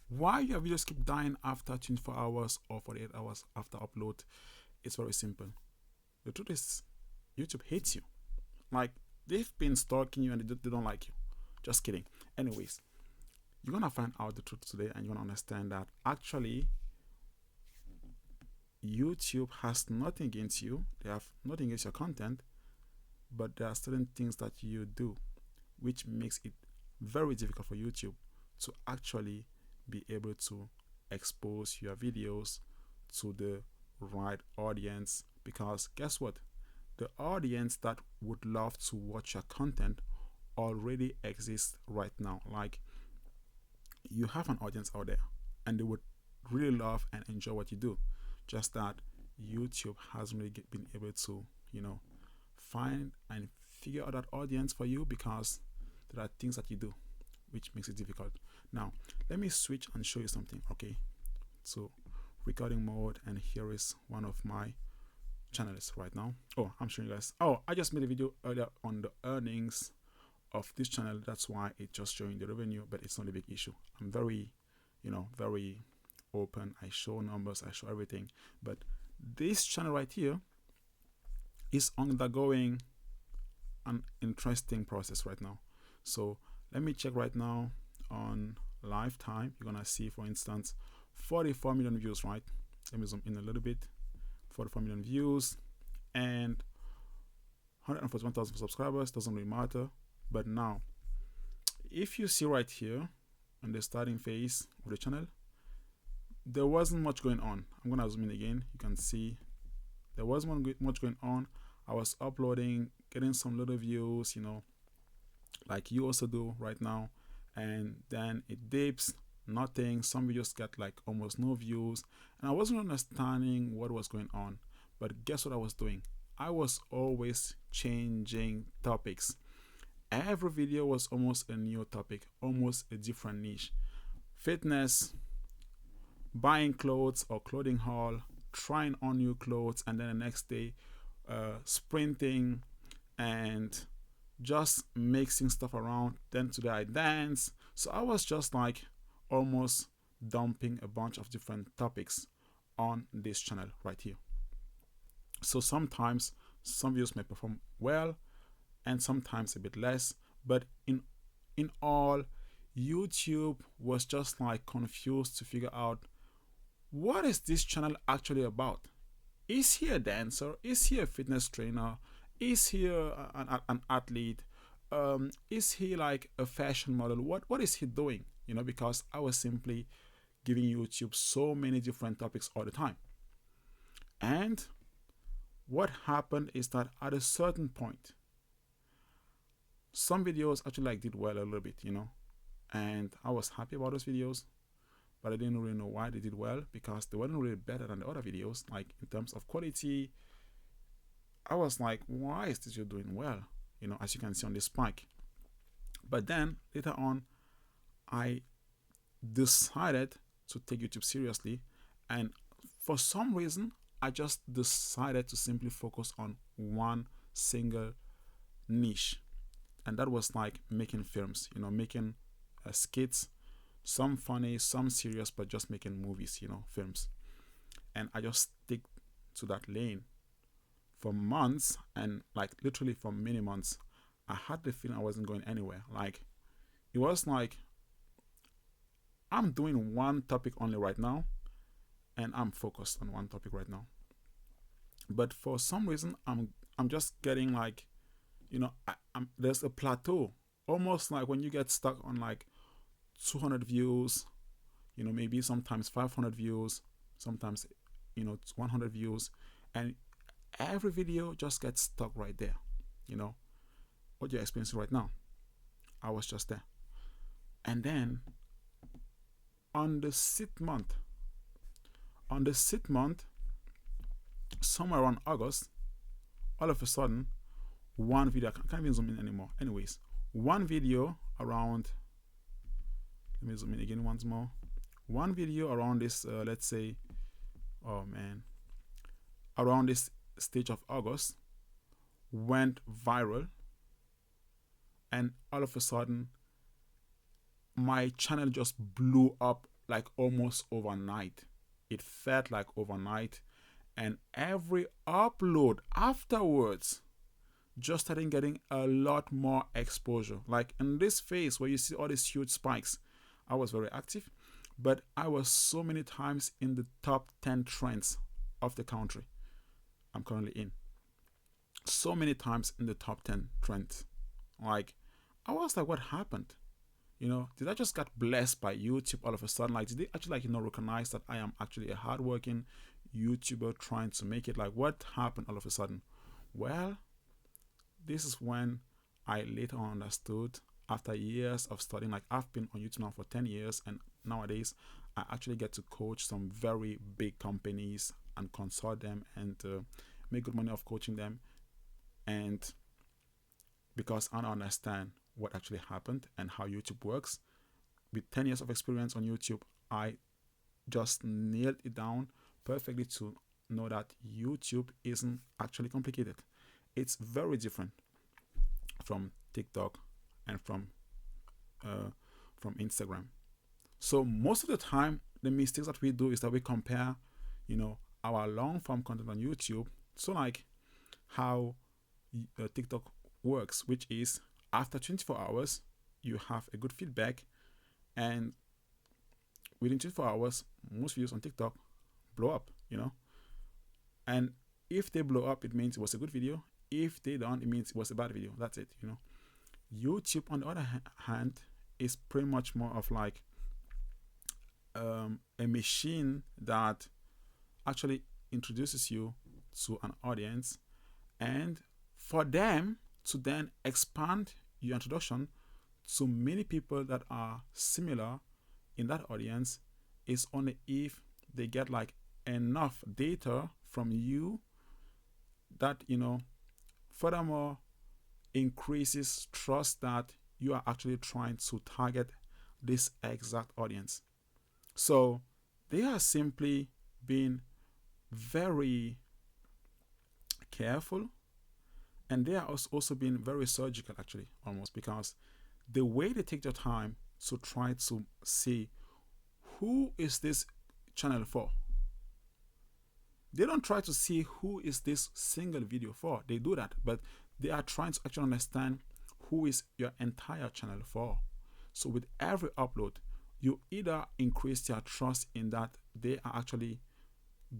Why your videos keep dying after 24 hours or 48 hours after upload? It's very simple. The truth is, YouTube hates you. Like, they've been stalking you and they don't like you. Just kidding. Anyways, you're gonna find out the truth today and you're gonna understand that actually YouTube has nothing against you. They have nothing against your content, but there are certain things that you do which makes it very difficult for YouTube to actually be able to expose your videos to the right audience. Because guess what? The audience that would love to watch your content already exists right now. Like, you have an audience out there and they would really love and enjoy what you do. Just that YouTube hasn't really been able to, find and figure out that audience for you because there are things that you do which makes it difficult. Now, let me switch and show you something. Okay, so recording mode, and here is one of my channels right now. Oh, I'm showing you guys. Oh, I just made a video earlier on the earnings of this channel. That's why it's just showing the revenue, but it's not a big issue. I'm very, very open. I show numbers, I show everything. But this channel right here is undergoing an interesting process right now. So let me check right now on lifetime. You're gonna see, for instance, 44 million views, right? Let me zoom in a little bit. 44 million views and 141,000 subscribers. Doesn't really matter. But now, if you see right here on the starting phase of the channel, there wasn't much going on. I'm gonna zoom in again. You can see there wasn't much going on. I was uploading, getting some little views, like you also do right now, and then it dips, nothing. Some videos get like almost no views, and I wasn't understanding what was going on. But guess what I was doing? I was always changing topics. Every video was almost a new topic, almost a different niche. Fitness, buying clothes or clothing haul, trying on new clothes, and then the next day sprinting and just mixing stuff around. Then today I dance. So I was just like almost dumping a bunch of different topics on this channel right here. So sometimes some videos may perform well and sometimes a bit less, but in all, YouTube was just like confused to figure out, what is this channel actually about? Is he a dancer? Is he a fitness trainer? Is he an athlete? Is he like a fashion model? What is he doing? Because I was simply giving YouTube so many different topics all the time. And what happened is that at a certain point, some videos actually like did well a little bit, and I was happy about those videos, but I didn't really know why they did well, because they weren't really better than the other videos. Like in terms of quality, I was like, why is this video doing well? As you can see on this spike. But then later on, I decided to take YouTube seriously, and for some reason, I just decided to simply focus on one single niche, and that was like making films, making skits, some funny, some serious, but just making movies, films. And I just stick to that lane for months, and like literally for many months. I had the feeling I wasn't going anywhere. Like, it was like I'm doing one topic only right now, and I'm focused on one topic right now. But for some reason, I'm just getting like, there's a plateau, almost like when you get stuck on like 200 views, maybe sometimes 500 views, sometimes 100 views, and every video just gets stuck right there. What you're experiencing right now, I was just there. And then on the sixth month, somewhere around August, all of a sudden, one video, I can't even zoom in anymore. Anyways, one video around, let me zoom in again once more. One video around this, let's say, around this stage of August went viral, and all of a sudden, my channel just blew up like almost overnight. It felt like overnight. And every upload afterwards just started getting a lot more exposure. Like in this phase where you see all these huge spikes, I was very active, but I was so many times in the top 10 trends of the country I'm currently in. So many times in the top 10 trends. Like, I was like, what happened? Did I just get blessed by YouTube all of a sudden? Like, did they actually recognize that I am actually a hardworking YouTuber trying to make it? Like, what happened all of a sudden? Well, this is when I later on understood, after years of studying. Like, I've been on YouTube now for 10 years, and nowadays I actually get to coach some very big companies and consult them and make good money off coaching them. And because I understand what actually happened and how YouTube works, with 10 years of experience on YouTube, I just nailed it down perfectly to know that YouTube isn't actually complicated. It's very different from TikTok and from Instagram. So most of the time, the mistakes that we do is that we compare, our long form content on YouTube. So like how TikTok works, which is after 24 hours, you have a good feedback, and within 24 hours, most videos on TikTok blow up, And if they blow up, it means it was a good video. If they don't, it means it was a bad video. That's it, YouTube, on the other hand, is pretty much more of like a machine that actually introduces you to an audience, and for them to then expand your introduction to many people that are similar in that audience is only if they get like enough data from you that furthermore increases trust that you are actually trying to target this exact audience. So they are simply being very careful, and they are also being very surgical, actually, almost, because the way they take their time to try to see who is this channel for. They don't try to see who is this single video for. They do that, but they are trying to actually understand who is your entire channel for. So with every upload, you either increase their trust in that they are actually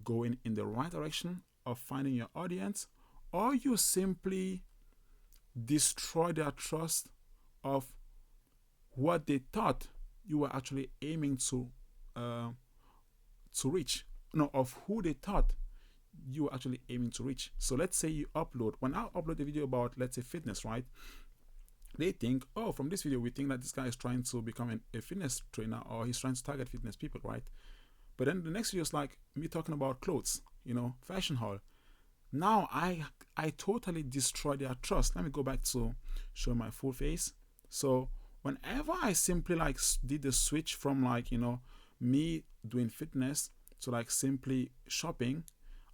going in the right direction of finding your audience, or you simply destroy their trust of what they thought you were actually aiming to reach. No, of who they thought you were actually aiming to reach. So let's say you upload. When I upload a video about, let's say, fitness, right? They think, oh, from this video, we think that this guy is trying to become a fitness trainer, or he's trying to target fitness people, right? But then the next video is like me talking about clothes, fashion haul. Now I totally destroy their trust. Let me go back to show my full face. So whenever I simply like did the switch from like, me doing fitness to like simply shopping,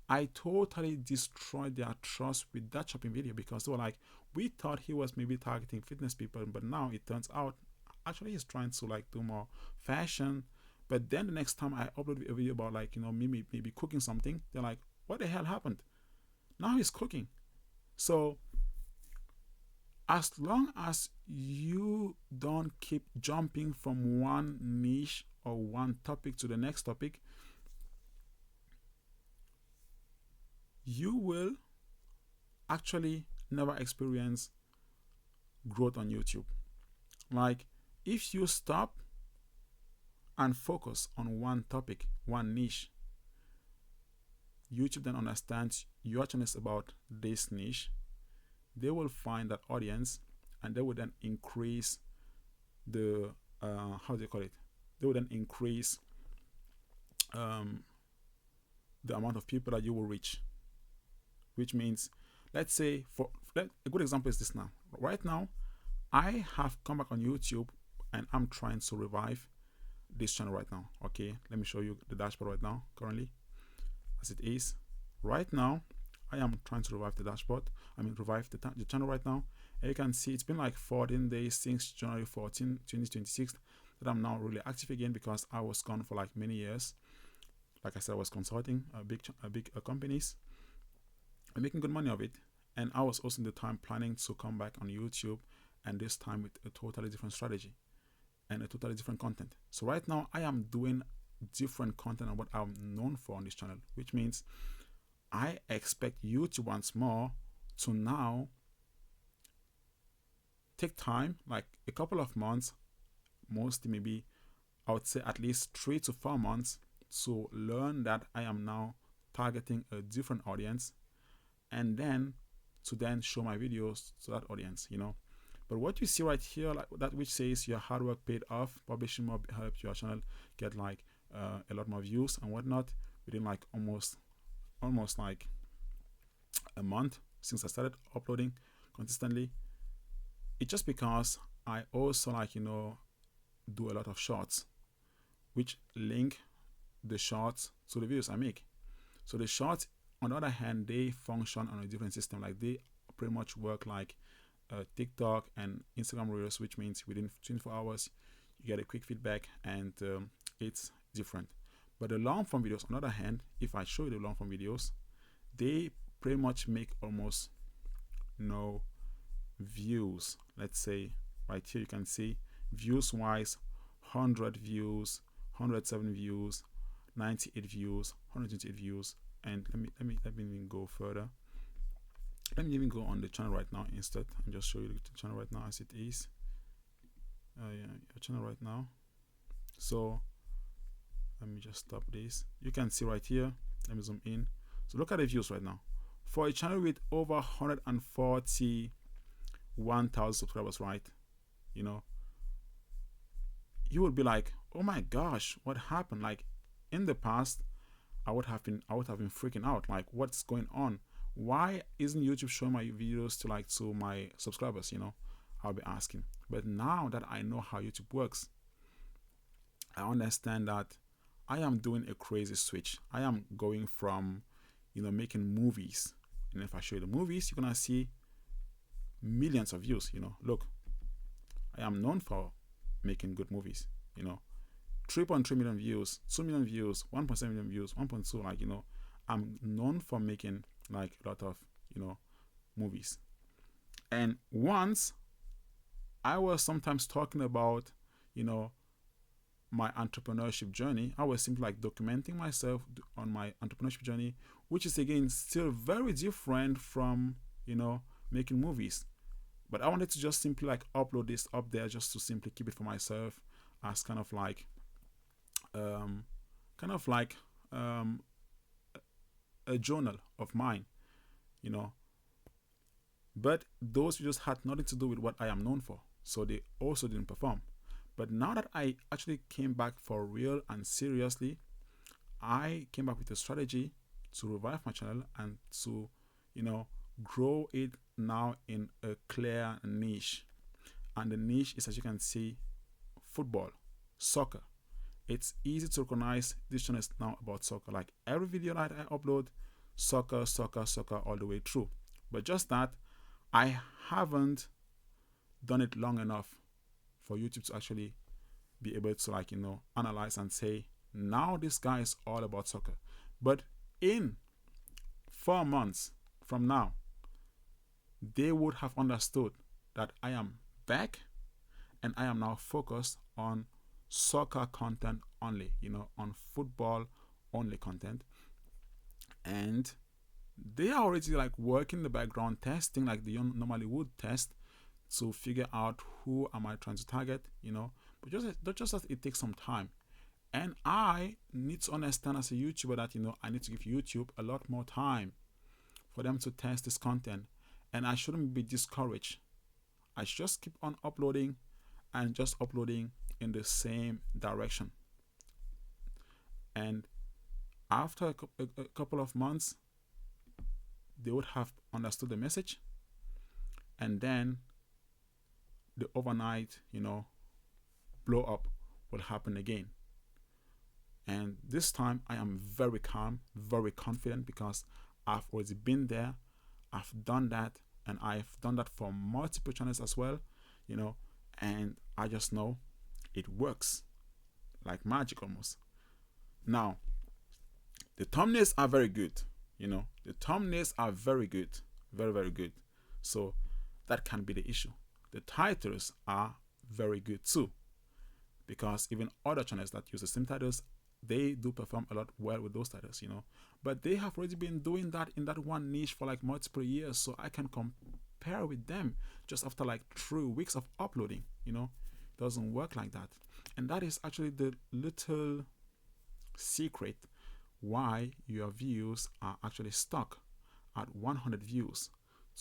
I totally destroyed their trust with that shopping video, because they were like, we thought he was maybe targeting fitness people, but now it turns out actually he's trying to like do more fashion. But then the next time I upload a video about like, me maybe cooking something, they're like, what the hell happened? Now he's cooking. So as long as you don't keep jumping from one niche or one topic to the next topic, you will actually never experience growth on YouTube. Like, if you stop and focus on one topic, one niche, YouTube then understands your channel is about this niche. They will find that audience, and they will then increase the how do you call it? They will then increase the amount of people that you will reach. Which means, let's say, a good example is this now. Right now, I have come back on YouTube and I'm trying to revive this channel right now. Okay, let me show you the dashboard right now, currently, as it is. Right now, I am trying to revive the dashboard. Revive the channel right now. And you can see it's been like 14 days since January 14, 2026 that I'm now really active again, because I was gone for like many years. Like I said, I was consulting big companies and making good money of it. And I was also in the time planning to come back on YouTube, and this time with a totally different strategy and a totally different content. So right now I am doing different content on what I'm known for on this channel, which means I expect YouTube once more to now take time, like a couple of months, mostly maybe I would say at least 3 to 4 months, to learn that I am now targeting a different audience, and then to then show my videos to that audience, you know. But what you see right here, like that which says your hard work paid off, publishing more helped your channel get like a lot more views and whatnot within like almost like a month since I started uploading consistently. It's just because I also like, you know, do a lot of shorts, which link the shorts to the videos I make. So the shorts, on the other hand, they function on a different system. Like they pretty much work like TikTok and Instagram Reels, which means within 24 hours you get a quick feedback, and it's different. But the long form videos, on the other hand, if I show you the long form videos, they pretty much make almost no views. Let's say right here you can see views wise, 100 views, 107 views, 98 views, 128 views. And let me even go further. Let me even go on the channel right now instead and just show you the channel right now as it is. Yeah, your channel right now. So let me just stop this. You can see right here. Let me zoom in. So look at the views right now. For a channel with over 141,000 subscribers, right? You know, you would be like, oh my gosh, what happened? Like in the past, I would have been freaking out. Like, what's going on? Why isn't YouTube showing my videos to my subscribers? You know, I'll be asking. But now that I know how YouTube works, I understand that I am doing a crazy switch. I am going from, you know, making movies, and if I show you the movies, you're gonna see millions of views. You know, look, I am known for making good movies. You know, 3.3 million views, 2 million views, 1.7 million views, 1.2. Like, you know, I'm known for making like a lot of, you know, movies. And once I was sometimes talking about, you know, my entrepreneurship journey, I was simply like documenting myself on my entrepreneurship journey, which is again still very different from, you know, making movies. But I wanted to just simply like upload this up there just to simply keep it for myself as kind of like a journal of mine, you know. But those videos had nothing to do with what I am known for, so they also didn't perform. But now that I actually came back for real and seriously, I came back with a strategy to revive my channel and to, you know, grow it now in a clear niche. And the niche is, as you can see, football, soccer. It's easy to recognize this channel is now about soccer. Like every video that I upload, soccer all the way through. But just that I haven't done it long enough for YouTube to actually be able to, like, you know, analyze and say, now this guy is all about soccer. But in 4 months from now, they would have understood that I am back and I am now focused on soccer content only, you know, on football only content. And they are already like working in the background, testing like they normally would test to figure out who am I trying to target, you know. But just that it takes some time. And I need to understand as a YouTuber that, you know, I need to give YouTube a lot more time for them to test this content. And I shouldn't be discouraged. I should just keep on uploading and just uploading in the same direction. And after a couple of months, they would have understood the message. And then the overnight, you know, blow up will happen again. And this time I am very calm, very confident, because I've already been there. I've done that, and I've done that for multiple channels as well, you know, and I just know it works like magic almost. Now, the thumbnails are very good. The thumbnails are very good, very, very good. So that can be the issue. The titles are very good too, because even other channels that use the same titles, they do perform a lot well with those titles, but they have already been doing that in that one niche for like multiple years, so I can compare with them just after like 3 weeks of uploading. It doesn't work like that. And that is actually the little secret why your views are actually stuck at 100 views,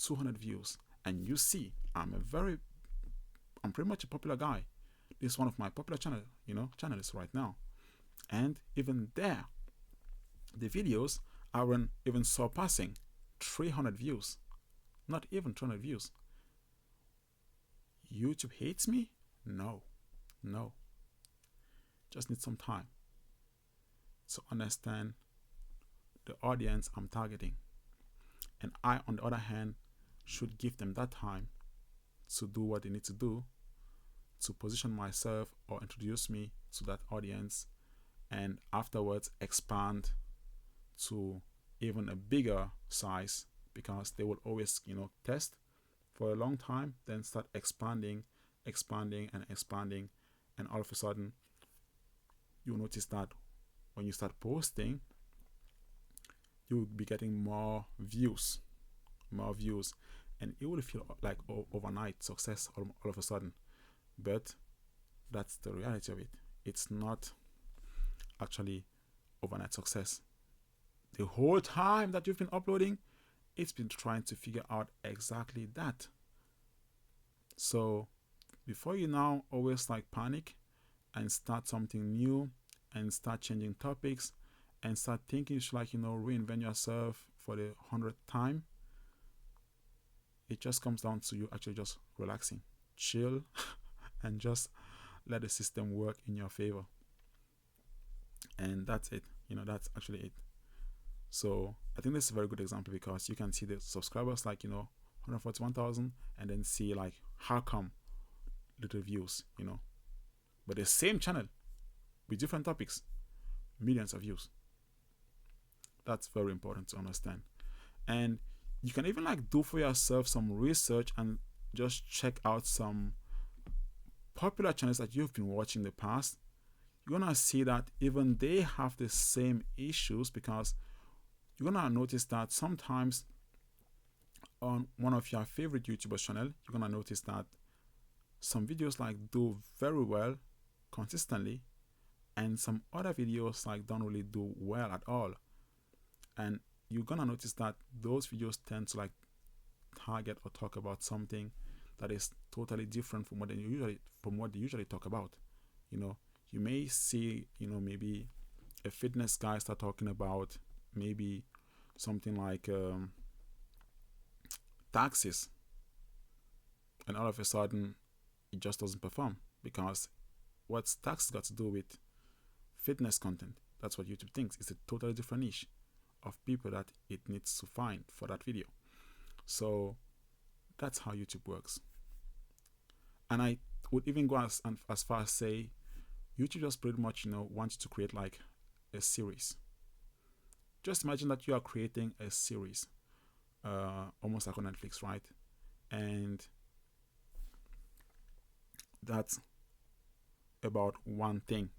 200 views. And you see, I'm pretty much a popular guy. This is one of my popular channels right now. And even there, the videos aren't even surpassing 300 views. Not even 200 views. YouTube hates me? No. Just need some time to understand the audience I'm targeting. And I, on the other hand, should give them that time to do what they need to do to position myself or introduce me to that audience, and afterwards expand to even a bigger size, because they will always test for a long time, then start expanding, and all of a sudden you'll notice that when you start posting, you'll be getting more views, and it will feel like overnight success all of a sudden. But that's the reality of it. It's not actually overnight success. The whole time that you've been uploading, it's been trying to figure out exactly that. So before you now always like panic and start something new and start changing topics and start thinking you should reinvent yourself for the 100th time, it just comes down to you actually just relaxing, chill, and just let the system work in your favor. And that's it. That's actually it. So I think this is a very good example, because you can see the subscribers 141,000, and then see how come little views, but the same channel with different topics, millions of views. That's very important to understand. And you can even do for yourself some research and just check out some popular channels that you've been watching in the past. You're gonna see that even they have the same issues, because you're gonna notice that sometimes on one of your favorite YouTubers' channel, you're gonna notice that some videos do very well consistently, and some other videos don't really do well at all. And you're gonna notice that those videos tend to target or talk about something that is totally different from what they usually talk about. You may see maybe a fitness guy start talking about maybe something like taxes, and all of a sudden it just doesn't perform, because what's tax got to do with fitness content? That's what YouTube thinks. It's a totally different niche of people that it needs to find for that video. So that's how YouTube works. And I would even go as far as say YouTube just pretty much wants you to create a series. Just imagine that you are creating a series, almost like on Netflix, right? And that's about one thing,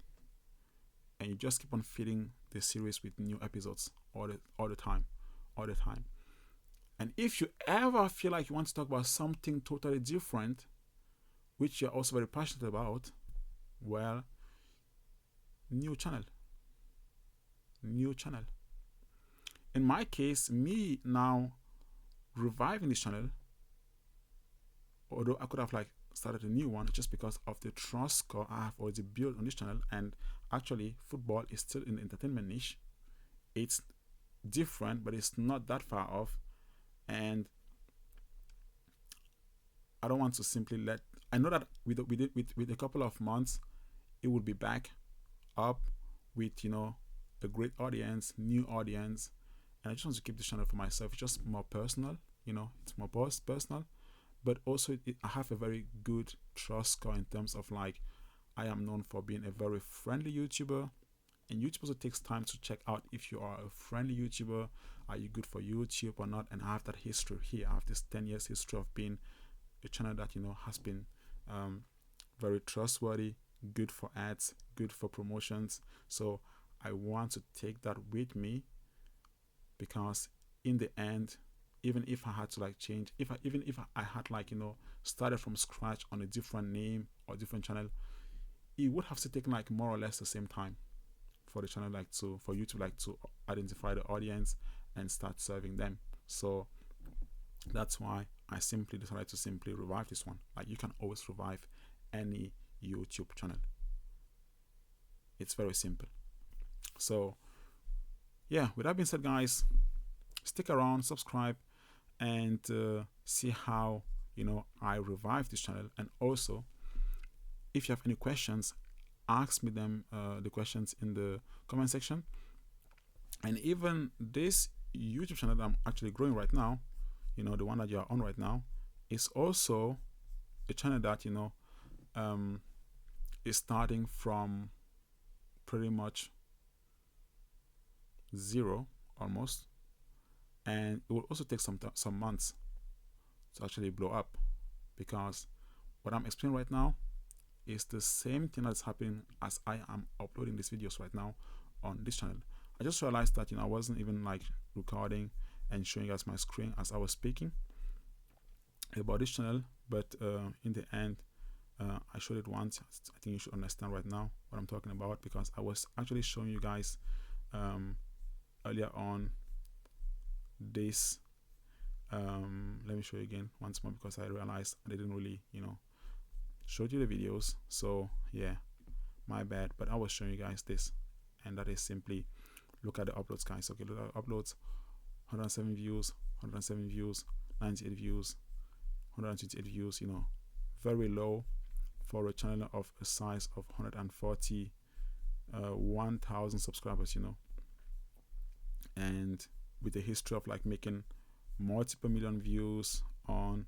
and you just keep on feeding the series with new episodes all the time. And if you ever feel like you want to talk about something totally different, which you're also very passionate about, well, new channel. In my case, me now reviving this channel, although I could have started a new one, just because of the trust score I have already built on this channel. And actually, football is still in the entertainment niche. It's different, but it's not that far off. And I don't want to simply I know that with a couple of months, it will be back up with a great audience, new audience. And I just want to keep this channel for myself. It's just more personal, it's more personal. But also I have a very good trust score in terms of I am known for being a very friendly YouTuber, and YouTube also takes time to check out if you are a friendly YouTuber. Are you good for YouTube or not? And I have that history here. I have this 10 years history of being a channel that has been very trustworthy, good for ads, good for promotions. So I want to take that with me, because in the end, even if I had to like change, even if I had like started from scratch on a different name or different channel, it would have to take like more or less the same time for the channel for YouTube to identify the audience and start serving them. So that's why I simply decided to simply revive this one. Like, you can always revive any YouTube channel. It's very simple. So yeah, with that being said, guys, stick around, subscribe, and see how I revive this channel. And also, if you have any questions, ask me them the questions in the comment section. And even this YouTube channel that I'm actually growing right now, the one that you're on right now, is also a channel that is starting from pretty much zero almost, and it will also take some months to actually blow up, because what I'm explaining right now is the same thing that's happening as I am uploading these videos right now on this channel. I just realized that I wasn't even like recording and showing you guys my screen as I was speaking about this channel, but in the end I showed it once. I think you should understand right now what I'm talking about, because I was actually showing you guys earlier on this. Let me show you again once more, because I realized I didn't really showed you the videos. So yeah, my bad, but I was showing you guys this, and that is simply, look at the uploads, guys. Okay, look at uploads: 107 views, 107 views, 98 views, 128 views. Very low for a channel of a size of 1,000 subscribers, and with a history of like making multiple million views on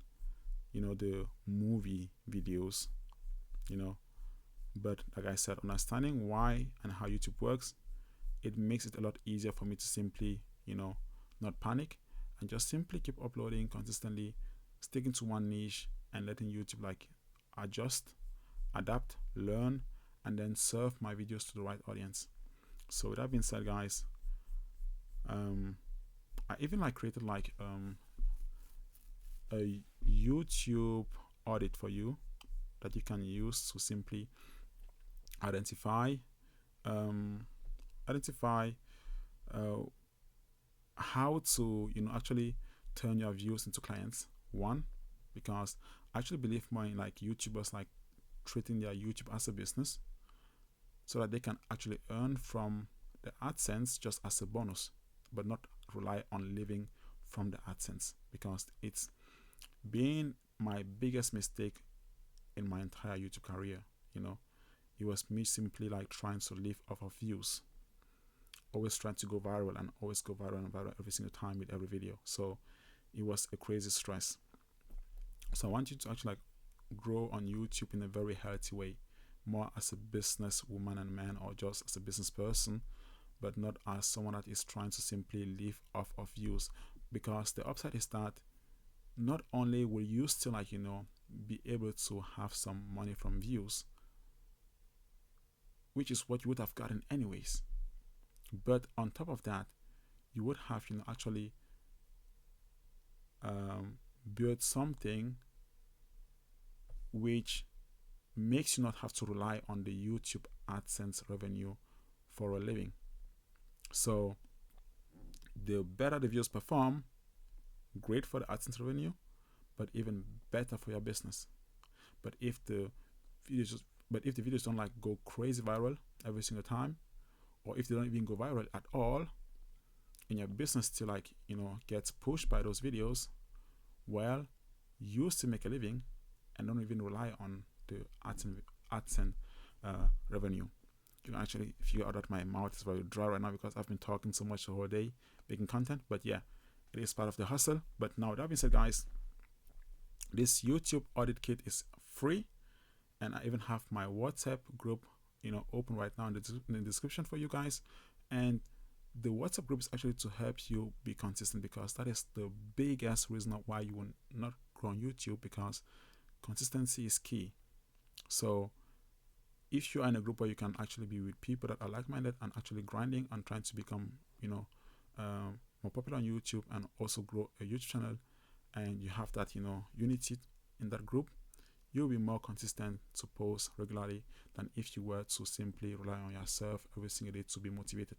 the movie videos, but like I said, understanding why and how YouTube works, it makes it a lot easier for me to simply not panic and just simply keep uploading consistently, sticking to one niche, and letting YouTube like adjust, adapt, learn, and then serve my videos to the right audience. So with that being said, guys, I even like created like a YouTube audit for you that you can use to simply identify how to actually turn your views into clients. One, because I actually believe more in like YouTubers like treating their YouTube as a business, so that they can actually earn from the AdSense just as a bonus, but not rely on living from the AdSense, because it's been my biggest mistake in my entire YouTube career. It was me simply like trying to live off of views, always trying to go viral and always go viral and viral every single time with every video. So it was a crazy stress. So I want you to actually like grow on YouTube in a very healthy way, more as a business woman and man, or just as a business person, but not as someone that is trying to simply live off of views. Because the upside is that not only will you still like be able to have some money from views, which is what you would have gotten anyways, but on top of that, you would have actually build something which makes you not have to rely on the YouTube AdSense revenue for a living. So the better the views perform, great for the AdSense revenue, but even better for your business. But if the videos don't like go crazy viral every single time, or if they don't even go viral at all, and your business still like gets pushed by those videos, well, you still make a living and don't even rely on the AdSense revenue. You can actually figure out that my mouth is very dry right now because I've been talking so much the whole day making content. But yeah, it is part of the hustle. But now that being said, guys, this YouTube audit kit is free, And I even have my WhatsApp group, open right now in the description for you guys. And the WhatsApp group is actually to help you be consistent, because that is the biggest reason why you will not grow on YouTube, because consistency is key. So if you are in a group where you can actually be with people that are like-minded and actually grinding and trying to become, more popular on YouTube and also grow a YouTube channel, and you have that, unity in that group, you'll be more consistent to post regularly than if you were to simply rely on yourself every single day to be motivated.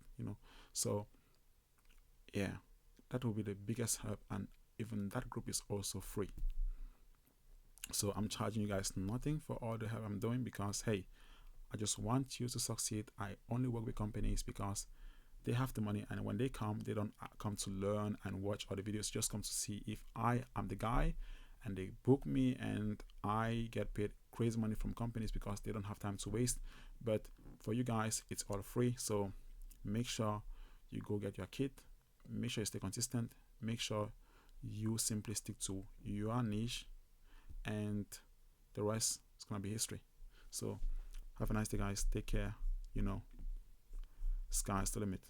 So yeah, that will be the biggest help, and even that group is also free. So I'm charging you guys nothing for all the help I'm doing, because hey, I just want you to succeed. I only work with companies because they have the money, and when they come, they don't come to learn and watch all the videos, just come to see if I am the guy, and they book me, and I get paid crazy money from companies because they don't have time to waste. But for you guys, it's all free. So make sure you go get your kit, make sure you stay consistent, make sure you simply stick to your niche, and the rest is gonna be history. So have a nice day, guys. Take care. Sky's the limit.